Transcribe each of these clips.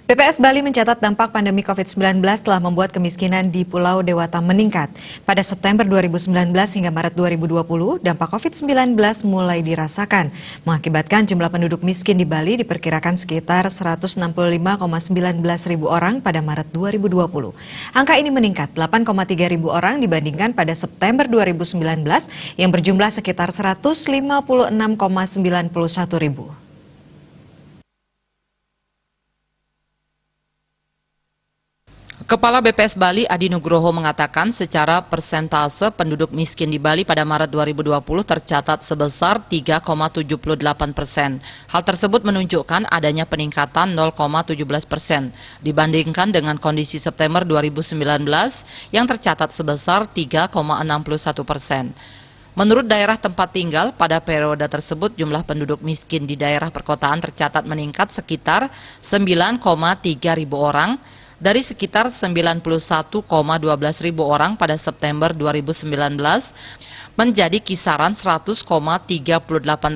BPS Bali mencatat dampak pandemi COVID-19 telah membuat kemiskinan di Pulau Dewata meningkat. Pada September 2019 hingga Maret 2020, dampak COVID-19 mulai dirasakan, mengakibatkan jumlah penduduk miskin di Bali diperkirakan sekitar 165,19 ribu orang pada Maret 2020. Angka ini meningkat 8,3 ribu orang dibandingkan pada September 2019 yang berjumlah sekitar 156,91 ribu. Kepala BPS Bali Adi Nugroho mengatakan secara persentase penduduk miskin di Bali pada Maret 2020 tercatat sebesar 3,78%. Hal tersebut menunjukkan adanya peningkatan 0,17% dibandingkan dengan kondisi September 2019 yang tercatat sebesar 3,61%. Menurut daerah tempat tinggal, pada periode tersebut jumlah penduduk miskin di daerah perkotaan tercatat meningkat sekitar 9,3 ribu orang, dari sekitar 91,12 ribu orang pada September 2019 menjadi kisaran 100,38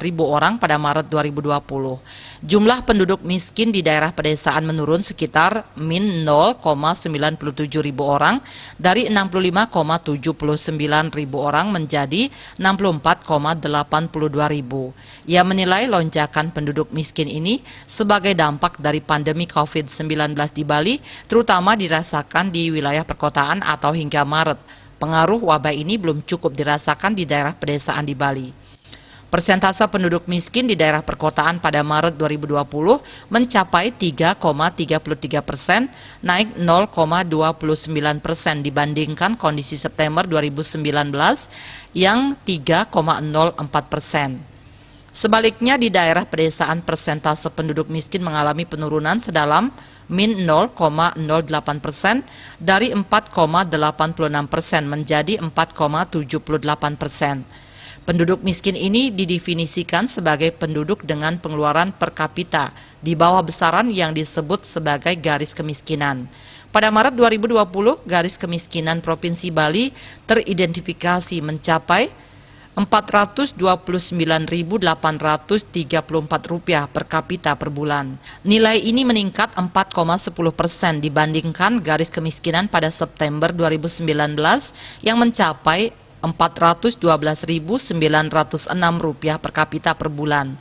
ribu orang pada Maret 2020. Jumlah penduduk miskin di daerah pedesaan menurun sekitar min 0,97 ribu orang dari 65,79 ribu orang menjadi 64,82 ribu. Ia menilai lonjakan penduduk miskin ini sebagai dampak dari pandemi COVID-19 di Bali, terutama dirasakan di wilayah perkotaan atau hingga Maret. Pengaruh wabah ini belum cukup dirasakan di daerah pedesaan di Bali. Persentase penduduk miskin di daerah perkotaan pada Maret 2020 mencapai 3,33%, naik 0,29% dibandingkan kondisi September 2019 yang 3,04%. Sebaliknya di daerah pedesaan persentase penduduk miskin mengalami penurunan sedalam min 0,08% dari 4,86% menjadi 4,78%. Penduduk miskin ini didefinisikan sebagai penduduk dengan pengeluaran per kapita di bawah besaran yang disebut sebagai garis kemiskinan. Pada Maret 2020, garis kemiskinan Provinsi Bali teridentifikasi mencapai Rp429.834 per kapita per bulan. Nilai ini meningkat 4,10% dibandingkan garis kemiskinan pada September 2019 yang mencapai Rp412.906 per kapita per bulan.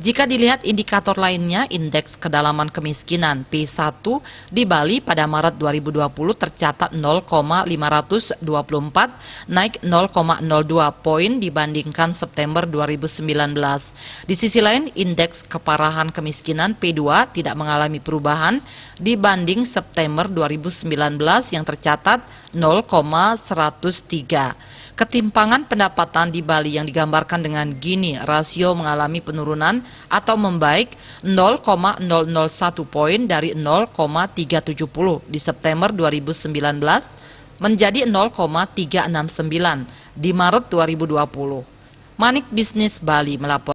Jika dilihat indikator lainnya, indeks kedalaman kemiskinan P1 di Bali pada Maret 2020 tercatat 0,524, naik 0,02 poin dibandingkan September 2019. Di sisi lain, indeks keparahan kemiskinan P2 tidak mengalami perubahan dibanding September 2019 yang tercatat 0,103. Ketimpangan pendapatan di Bali yang digambarkan dengan Gini rasio mengalami penurunan atau membaik 0,001 poin dari 0,370 di September 2019 menjadi 0,369 di Maret 2020. Manik Bisnis Bali melapor.